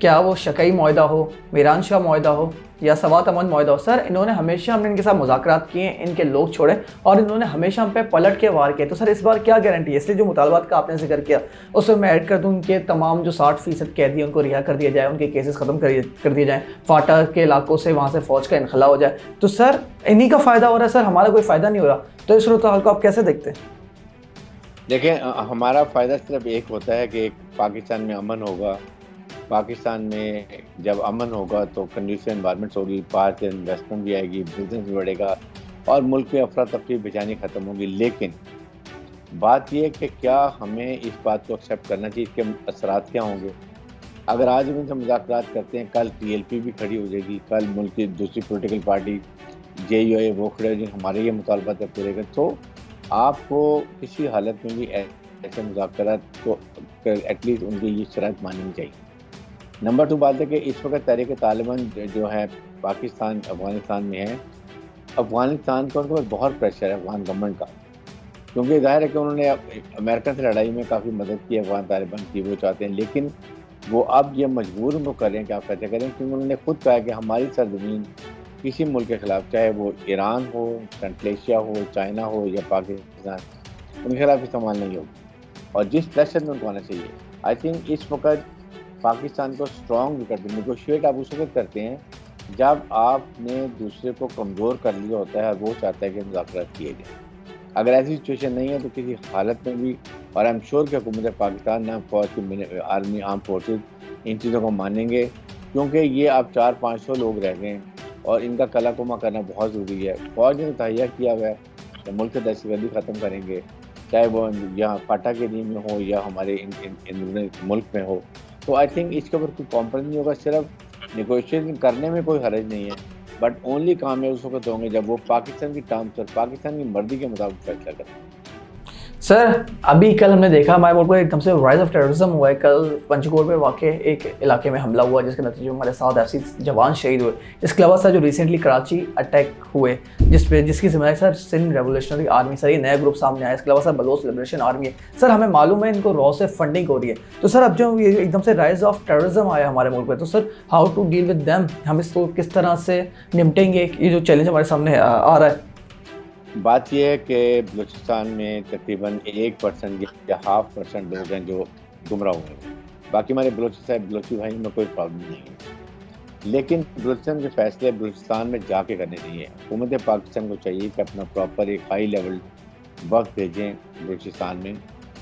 کیا وہ شقیع معاہدہ ہو، میران شاہ معاہدہ ہو یا سوات امن معاہدہ ہو، سر انہوں نے ہمیشہ ہم نے ان کے ساتھ مذاکرات کیے، ان کے لوگ چھوڑے اور انہوں نے ہمیشہ ہم پہ پلٹ کے وار کیے. تو سر اس بار کیا گارنٹی ہے؟ اس لیے جو مطالبات کا آپ نے ذکر کیا اس میں ایڈ کر دوں کہ تمام جو 60% قیدی ان کو رہا کر دیا جائے، ان کے کیسز ختم کر دیے جائیں، فاٹا کے علاقوں سے وہاں سے فوج کا انخلا ہو جائے. تو سر انہی کا فائدہ ہو رہا ہے، سر ہمارا کوئی فائدہ نہیں ہو رہا. تو اس صورتحال کو آپ کیسے دیکھتے ہیں؟ دیکھیں ہمارا فائدہ صرف ایک ہوتا ہے کہ پاکستان میں امن ہوگا. پاکستان میں جب امن ہوگا تو کنڈیشن انوائرمنٹس ہوگی، باہر سے انویسٹمنٹ بھی آئے گی، بزنس بھی بڑھے گا اور ملک میں افراتفری بےچینی ختم ہوگی. لیکن بات یہ ہے کہ کیا ہمیں اس بات کو ایکسیپٹ کرنا چاہیے کہ اثرات کیا ہوں گے. اگر آج ہم ان سے مذاکرات کرتے ہیں، کل TLP بھی کھڑی ہو جائے گی، کل ملک کی دوسری پولیٹیکل پارٹی JUI وہ کھڑے ہو جائیں، ہمارے یہ مطالبات پورے کر. تو آپ کو کسی حالت میں بھی ایسے مذاکرات کو ایٹ لیسٹ ان کی یہ شرائط ماننی چاہیے. نمبر 2 بات ہے کہ اس وقت تحریک طالبان جو ہے پاکستان افغانستان میں ہے، افغانستان کو ان کے بہت پریشر ہے افغان گورنمنٹ کا، کیونکہ ظاہر ہے کہ انہوں نے امریکہ سے لڑائی میں کافی مدد کی افغان طالبان کی، وہ چاہتے ہیں. لیکن وہ اب یہ مجبور ان کو کر رہے ہیں کہ آپ کیسے کریں، کیونکہ انہوں نے خود کہا کہ ہماری سرزمین کسی ملک کے خلاف، چاہے وہ ایران ہو، سینٹرل ایشیا ہو، چائنا ہو یا پاکستان، ان کے خلاف استعمال نہیں ہوگی. اور جس پریشر میں ان کو آنا چاہیے، آئی تھنک اس وقت پاکستان کو اسٹرانگ بھی کرتے ہیں. نیگوشیٹ آپ اس وقت کرتے ہیں جب آپ نے دوسرے کو کمزور کر لیا ہوتا ہے اور وہ چاہتا ہے کہ مذاکرات کیے جائیں. اگر ایسی سچویشن نہیں ہے تو کسی حالت میں بھی، اور ایم شور کہ حکومت پاکستان نہ فوج کی آرمی آرم فورسز ان چیزوں کو مانیں گے، کیونکہ یہ اب 400-500 لوگ رہ گئے ہیں اور ان کا کلا کما کرنا بہت ضروری ہے. فوج نے تہیہ کیا ہوا ہے کہ ملک سے دہشت گردی ختم کریں گے، چاہے وہ یہاں پاٹا کے دین میں ہو یا ہمارے ملک میں ہو. تو آئی تھنک اس کے اوپر کوئی کمپرومائز نہیں ہوگا. صرف نیگوشیشن کرنے میں کوئی حرج نہیں ہے، بٹ اونلی کامیاب اس وقت ہوں گے جب وہ پاکستان کی ٹرمز اور پاکستان کی مرضی کے مطابق فیصلہ کریں. سر ابھی کل ہم نے دیکھا ہمارے ملک میں ایک دم سے رائز آف ٹیررزم ہوا ہے. کل پنچکور میں واقع ایک علاقے میں حملہ ہوا جس کے نتیجے میں ہمارے 7 ایسی جوان شہید ہوئے. اس کے علاوہ سر جو ریسنٹلی کراچی اٹیک ہوئے جس کی ذمہ داری سر سندھ ریولیوشنری آرمی، سر یہ نیا گروپ سامنے آیا. اس کے علاوہ سر بلوچ لبریشن آرمی ہے. سر ہمیں معلوم ہے ان کو را سے فنڈنگ ہو رہی ہے. تو سر اب جو یہ ایک دم سے رائز آف ٹیررزم آیا ہمارے ملک میں، تو sir how to deal with them, ہم اس کو کس طرح سے نمٹیں گے؟ یہ جو چیلنج ہمارے سامنے آ رہا ہے. بات یہ ہے کہ بلوچستان میں تقریباً 1% یا 0.5% لوگ ہیں جو گمراہ ہوئے ہیں. باقی ہمارے بلوچی بھائی میں کوئی پرابلم نہیں ہے. لیکن بلوچستان کے فیصلے بلوچستان میں جا کے کرنے چاہیے. حکومت پاکستان کو چاہیے کہ اپنا پراپر ایک ہائی لیول وقت بھیجیں بلوچستان میں.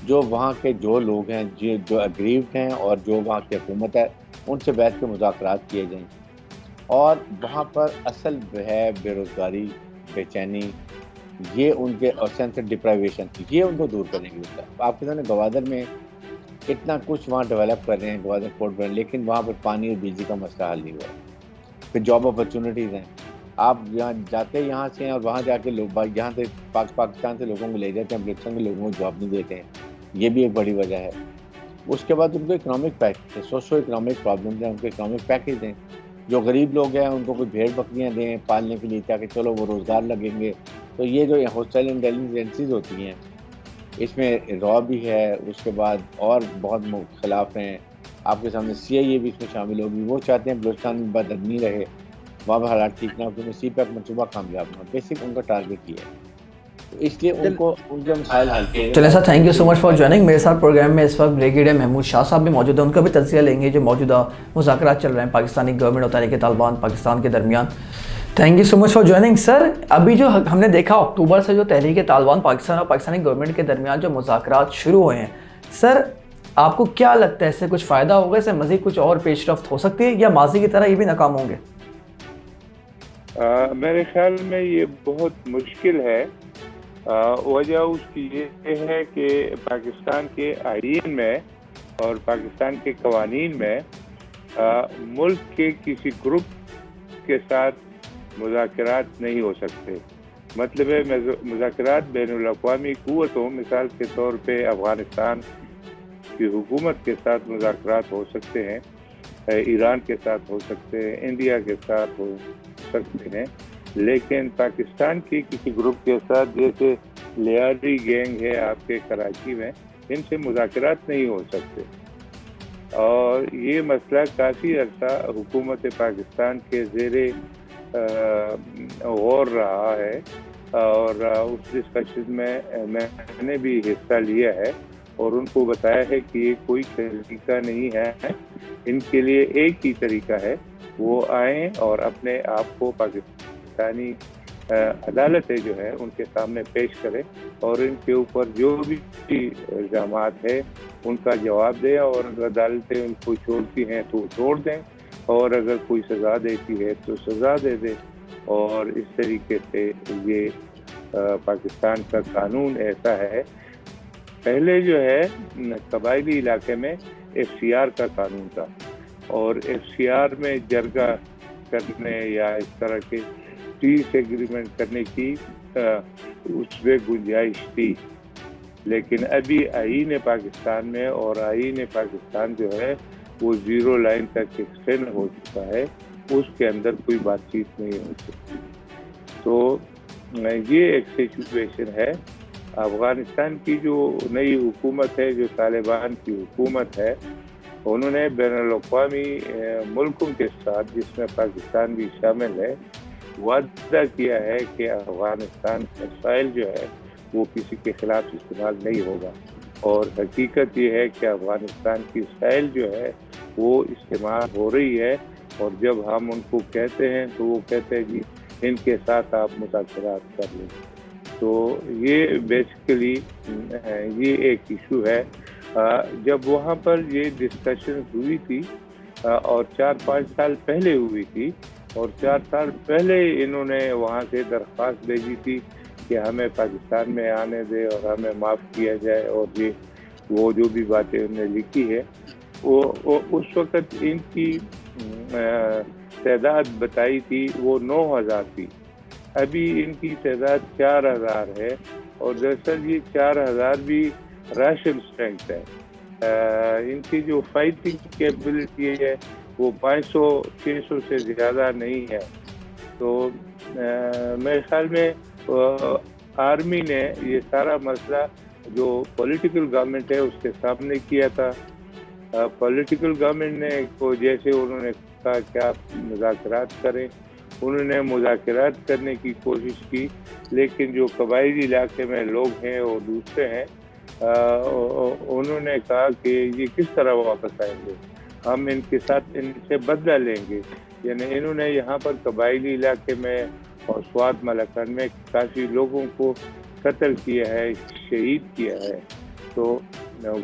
جو وہاں کے جو لوگ ہیں جو اگریوڈ ہیں اور جو وہاں کی حکومت ہے، ان سے بیٹھ کے مذاکرات کیے جائیں. اور وہاں پر اصل ہے بے روزگاری، بے چینی، یہ ان کے اور سینس ڈپرائیویشن، یہ ان کو دور کرنے کی ضرورت ہے. آپ کے سامنے گوادر میں اتنا کچھ وہاں ڈیولپ کر رہے ہیں، گوادر پورٹ پر، لیکن وہاں پر پانی اور بجلی کا مسئلہ حل نہیں ہوا. پھر جاب اپرچونیٹیز ہیں. آپ یہاں جاتے یہاں سے ہیں اور وہاں جا کے لوگ یہاں سے پاکستان سے لوگوں کو لے جاتے ہیں، بلوچستان کے لوگوں کو جاب نہیں دیتے ہیں. یہ بھی ایک بڑی وجہ ہے. اس کے بعد ان کو economic package, socio economic problems ہیں، ان کو اکنامک پیکج دیں. جو غریب لوگ ہیں ان کو کوئی بھیڑ بکریاں دیں پالنے کے لیے تاکہ چلو وہ روزگار لگیں گے. تو یہ جو ہوسٹل انٹیلیجنس ایجنسیز ہوتی ہیں اس میں را بھی ہے، اس کے بعد اور بہت خلاف ہیں. آپ کے سامنے CIA بھی اس میں شامل ہوگی. وہ چاہتے ہیں بلوچستان میں بدعدمی رہے، وہاں پر حالات ٹھیک نہ ہو، کیونکہ CPEC منصوبہ کامیاب نہ ہو. بیسک ان کا ٹارگیٹ یہ ہے. تو اس لیے ان کو ان کے مسائل حل کیے. چلیں sir, thank you so much for joining. میرے ساتھ پروگرام میں اس وقت بریگیڈیئر محمود شاہ صاحب بھی موجود ہیں. ان کا بھی تجزیہ لیں گے جو موجودہ مذاکرات چل رہے ہیں پاکستانی گورنمنٹ اور تحریک طالبان پاکستان کے درمیان. Thank you so much for joining. Sir ابھی جو ہم نے دیکھا اکتوبر سے جو تحریک طالبان پاکستان اور پاکستانی گورنمنٹ کے درمیان جو مذاکرات شروع ہوئے ہیں، سر آپ کو کیا لگتا ہے اس سے کچھ فائدہ ہوگا؟ اس سے مزید کچھ اور پیش رفت ہو سکتی ہے یا ماضی کی طرح یہ بھی ناکام ہوں گے؟ میرے خیال میں یہ بہت مشکل ہے. وجہ اس کی یہ ہے کہ پاکستان کے آئین میں اور پاکستان کے قوانین میں ملک کے کسی گروپ کے ساتھ مذاکرات نہیں ہو سکتے. مطلب ہے مذاکرات بین الاقوامی قوتوں، مثال کے طور پہ افغانستان کی حکومت کے ساتھ مذاکرات ہو سکتے ہیں، ایران کے ساتھ ہو سکتے ہیں، انڈیا کے ساتھ ہو سکتے ہیں، لیکن پاکستان کی کسی گروپ کے ساتھ، جیسے لیاری گینگ ہے آپ کے کراچی میں، ان سے مذاکرات نہیں ہو سکتے. اور یہ مسئلہ کافی عرصہ حکومت پاکستان کے زیر غور رہا ہے، اور اس ڈسکشن میں نے بھی حصہ لیا ہے اور ان کو بتایا ہے کہ یہ کوئی طریقہ نہیں ہے، ان کے لیے ایک ہی طریقہ ہے، وہ آئیں اور اپنے آپ کو پاکستانی عدالتیں جو ہے ان کے سامنے پیش کریں اور ان کے اوپر جو بھی الزامات ہے ان کا جواب دیں، اور اگر عدالتیں ان کو چھوڑتی ہیں تو چھوڑ دیں، اور اگر کوئی سزا دیتی ہے تو سزا دے دیں۔ اور اس طریقے سے یہ پاکستان کا قانون ایسا ہے۔ پہلے جو ہے قبائلی علاقے میں FCR کا قانون تھا، اور FCR میں جرگہ کرنے یا اس طرح کے پیس ایگریمنٹ کرنے کی اس میں گنجائش تھی، لیکن ابھی آئین پاکستان میں، اور آئین پاکستان جو ہے وہ 0 لائن تک ایکسٹینڈ ہو چکا ہے، اس کے اندر کوئی بات چیت نہیں ہو سکتی۔ تو یہ ایک سچویشن ہے۔ افغانستان کی جو نئی حکومت ہے، جو طالبان کی حکومت ہے، انہوں نے بین الاقوامی ملکوں کے ساتھ، جس میں پاکستان بھی شامل ہے، وعدہ کیا ہے کہ افغانستان کا وسائل جو ہے وہ کسی کے خلاف استعمال نہیں ہوگا، اور حقیقت یہ ہے کہ افغانستان کی وسائل جو ہے وہ استعمال ہو رہی ہے، اور جب ہم ان کو کہتے ہیں تو وہ کہتے ہیں جی ان کے ساتھ آپ مذاکرات کر لیں۔ تو یہ بیسیکلی یہ ایک ایشو ہے۔ جب وہاں پر یہ ڈسکشن ہوئی تھی، اور 4-5 سال پہلے ہوئی تھی، اور 4 سال پہلے انہوں نے وہاں سے درخواست بھیجی تھی کہ ہمیں پاکستان میں آنے دے اور ہمیں معاف کیا جائے، اور یہ وہ جو بھی باتیں انہوں نے لکھی ہے، وہ اس وقت ان کی تعداد بتائی تھی وہ 9000 تھی، ابھی ان کی تعداد 4000 ہے، اور دراصل یہ 4000 بھی راشن اسٹرینتھ ہے۔ ان کی جو فائٹنگ کیپبلٹی ہے وہ 500-600 سے زیادہ نہیں ہے۔ تو میرے خیال میں آرمی نے یہ سارا مسئلہ جو پولیٹیکل گورنمنٹ ہے اس کے سامنے کیا تھا۔ پولیٹیکل گورنمنٹ نے کو جیسے انہوں نے کہا کہ آپ مذاکرات کریں، انہوں نے مذاکرات کرنے کی کوشش کی، لیکن جو قبائلی علاقے میں لوگ ہیں اور دوسرے ہیں، انہوں نے کہا کہ یہ کس طرح واپس آئیں گے، ہم ان کے ساتھ ان سے بدلہ لیں گے۔ یعنی انہوں نے یہاں پر قبائلی علاقے میں اور سوات ملکن میں کافی لوگوں کو قتل کیا ہے، شہید کیا ہے، تو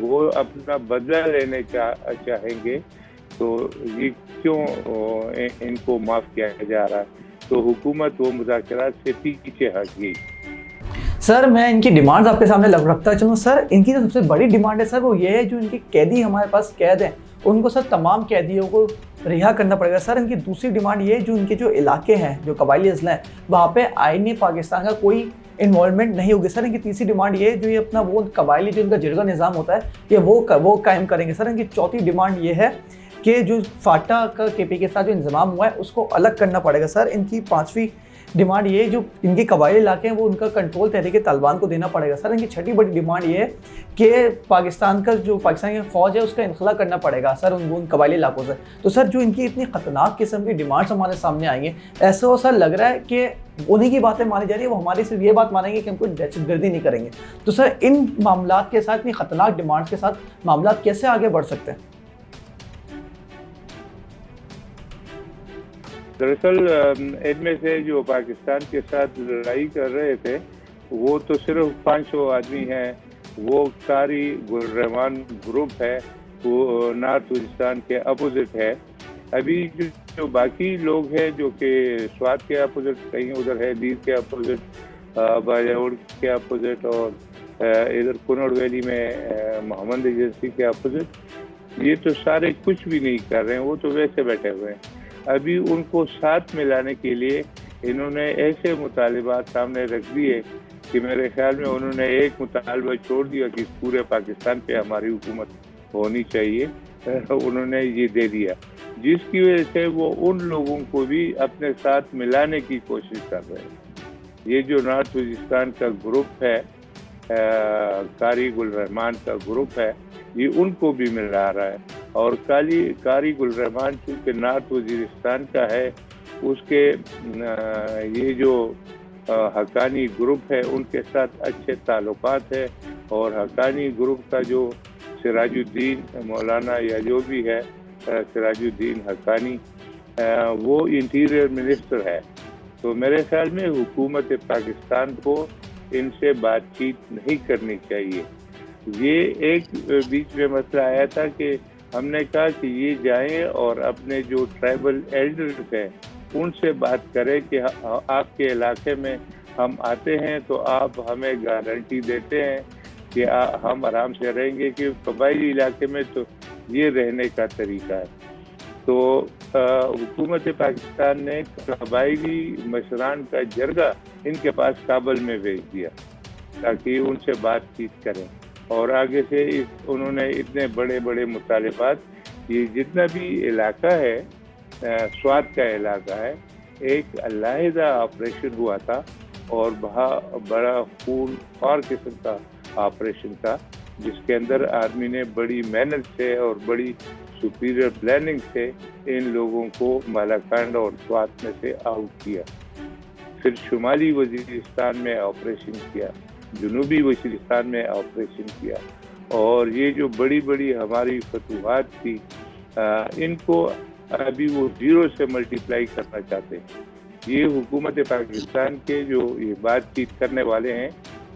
وہ اپنا بدلہ لینے چاہیں گے، تو یہ کیوں ان کو معاف کیا جا رہا ہے؟ تو حکومت وہ مذاکرات سے پیچھے ہٹ گئی۔ سر میں ان کی ڈیمانڈز آپ کے سامنے رکھتا چلوں۔ سر ان کی جو سب سے بڑی ڈیمانڈ ہے سر وہ یہ ہے، جو ان کے قیدی ہمارے پاس قید ہیں ان کو سر تمام قیدیوں کو رہا کرنا پڑے گا۔ سر ان کی دوسری ڈیمانڈ یہ ہے، جو ان کے جو علاقے ہیں، جو قبائلی اضلاع ہیں، وہاں پہ آئینی پاکستان کا کوئی انوالومنٹ نہیں ہوگی۔ سر ان کی تیسری ڈیمانڈ یہ ہے، جو یہ اپنا وہ قبائلی جو ان کا جرگہ نظام ہوتا ہے یہ وہ قائم کریں گے۔ سر ان کی چوتھی ڈیمانڈ یہ ہے کہ جو فاٹا کا KP کے ساتھ جو انضمام ہوا ہے اس کو الگ کرنا پڑے گا۔ سر ان کی پانچویں ڈیمانڈ یہ ہے، جو ان کے قبائلی علاقے ہیں وہ ان کا کنٹرول تحریک طالبان کو دینا پڑے گا۔ سر ان کی چھٹی بڑی ڈیمانڈ یہ ہے کہ پاکستان کا جو پاکستانی فوج ہے اس کا انخلا کرنا پڑے گا سر ان قبائلی علاقوں سے۔ تو سر جو ان کی اتنی خطرناک قسم کی ڈیمانڈس ہمارے سامنے آئیں گے، ایسا وہ سر لگ رہا ہے کہ انہیں کی باتیں مانی جا رہی ہیں، وہ ہماری صرف یہ بات مانیں گے کہ ہم کوئی دہشت گردی نہیں کریں گے۔ تو سر ان معاملات کے ساتھ، اتنی خطرناک ڈیمانڈس کے ساتھ معاملات کیسے آگے بڑھ سکتے ہیں؟ دراصل ان میں سے جو پاکستان کے ساتھ لڑائی کر رہے تھے وہ تو صرف 500 آدمی ہیں، وہ قاری گل الرحمان گروپ ہے، وہ نارتھ وزیرستان کے اپوزٹ ہے۔ ابھی جو باقی لوگ ہیں جو کہ سوات کے اپوزٹ، کہیں ادھر ہے دیر کے اپوزٹ، باجوڑ کے اپوزٹ، اور ادھر کنڑ ویلی میں محمد ایجنسی کے اپوزٹ، یہ تو سارے کچھ بھی نہیں کر رہے ہیں، وہ تو ویسے بیٹھے ہوئے ہیں۔ ابھی ان کو ساتھ ملانے کے لیے انہوں نے ایسے مطالبات سامنے رکھ دیے کہ میرے خیال میں انہوں نے ایک مطالبہ چھوڑ دیا کہ پورے پاکستان پہ ہماری حکومت ہونی چاہیے، انہوں نے یہ دے دیا، جس کی وجہ سے وہ ان لوگوں کو بھی اپنے ساتھ ملانے کی کوشش کر رہے ہیں۔ یہ جو نارتھ وزیرستان کا گروپ ہے، قاری گل الرحمان کا گروپ ہے، یہ ان کو بھی ملا رہا ہے، اور قاری گلرحمان چونکہ نارتھ وزیرستان کا ہے، اس کے یہ جو حقانی گروپ ہے ان کے ساتھ اچھے تعلقات ہے، اور حقانی گروپ کا جو سراج الدین مولانا یا جو بھی ہے سراج الدین حقانی، وہ انٹیریئر منسٹر ہے. تو میرے خیال میں حکومت پاکستان کو ان سے بات چیت نہیں کرنی چاہیے. یہ ایک بیچ میں مسئلہ آیا تھا کہ ہم نے کہا کہ یہ جائیں اور اپنے جو ٹرائبل ایلڈرز ہیں ان سے بات کریں کہ آپ کے علاقے میں ہم آتے ہیں تو آپ ہمیں گارنٹی دیتے ہیں کہ ہم آرام سے رہیں گے، کہ قبائلی علاقے میں تو یہ رہنے کا طریقہ ہے. تو حکومت پاکستان نے قبائلی مشران کا جرگہ ان کے پاس کابل میں بھیج دیا تاکہ ان سے بات چیت کریں، اور آگے سے انہوں نے اتنے بڑے بڑے مطالبات، یہ جتنا بھی علاقہ ہے سوات کا علاقہ ہے، ایک علیحدہ آپریشن ہوا تھا اور بڑا خون خوار قسم کا آپریشن تھا، جس کے اندر آرمی نے بڑی محنت سے اور بڑی سپیریئر پلاننگ سے ان لوگوں کو مالاکنڈ اور سوات میں سے آؤٹ کیا. پھر شمالی وزیرستان میں آپریشن کیا، جنوبی وزیرستان میں آپریشن کیا، اور یہ جو بڑی بڑی ہماری فتوحات تھی ان کو ابھی وہ 0 سے ملٹیپلائی کرنا چاہتے ہیں. یہ حکومت پاکستان کے جو یہ بات چیت کرنے والے ہیں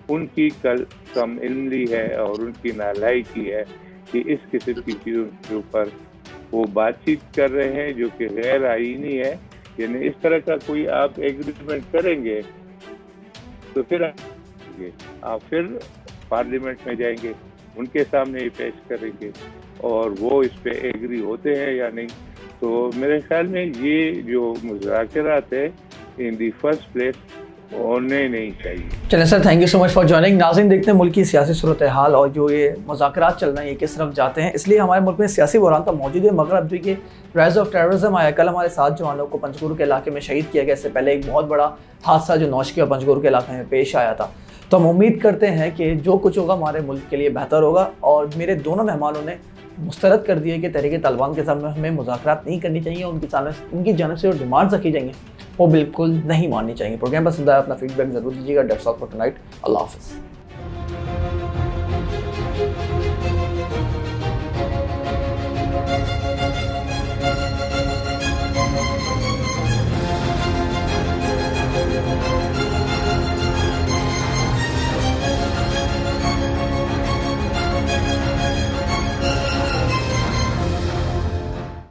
ان کی کم علمی ہے اور ان کی نالائکی ہے کہ اس قسم کی چیزوں کے اوپر وہ بات چیت کر رہے ہیں جو کہ غیر آئینی ہے. یعنی اس طرح کا کوئی آپ ایگریمنٹ کریں گے تو پھر آپ پھر پارلیمنٹ میں جائیں گے، ان کے سامنے ہی پیش کریں گے اور وہ اس پہ ایگری ہوتے ہیں یا نہیں. تو میرے خیال میں یہ جو مذاکرات ہے ان دی فرسٹ پلیس ہونے نہیں چاہیے. چلیں sir, thank you so much for joining. ناظرین، دیکھتے ہیں ملک کی سیاسی صورتحال اور جو یہ مذاکرات چل رہے ہیں یہ کس طرف جاتے ہیں. اس لیے ہمارے ملک میں سیاسی بحران تو موجود ہے، مگر اب دیکھیے رائز آف ٹیررزم آیا. کل ہمارے 7 جوانوں کو پنجگور کے علاقے میں شہید کیا گیا. اس سے پہلے ایک بہت بڑا حادثہ جو نوشکی اور پنجگور کے علاقے میں پیش آیا تھا. تو ہم امید کرتے ہیں کہ جو کچھ ہوگا ہمارے ملک کے لیے بہتر ہوگا. اور میرے دونوں مہمانوں نے مسترد کر دیے کہ تحریک طالبان کے ساتھ ہمیں مذاکرات نہیں کرنی چاہیے، ان کی جانب سے جو ڈیمانڈز رکھی جائیں گے وہ بالکل نہیں ماننی چاہیے. پروگرام پسند آیا اپنا فیڈ بیک ضرور دیجیے گا. That's all for tonight. اللہ حافظ.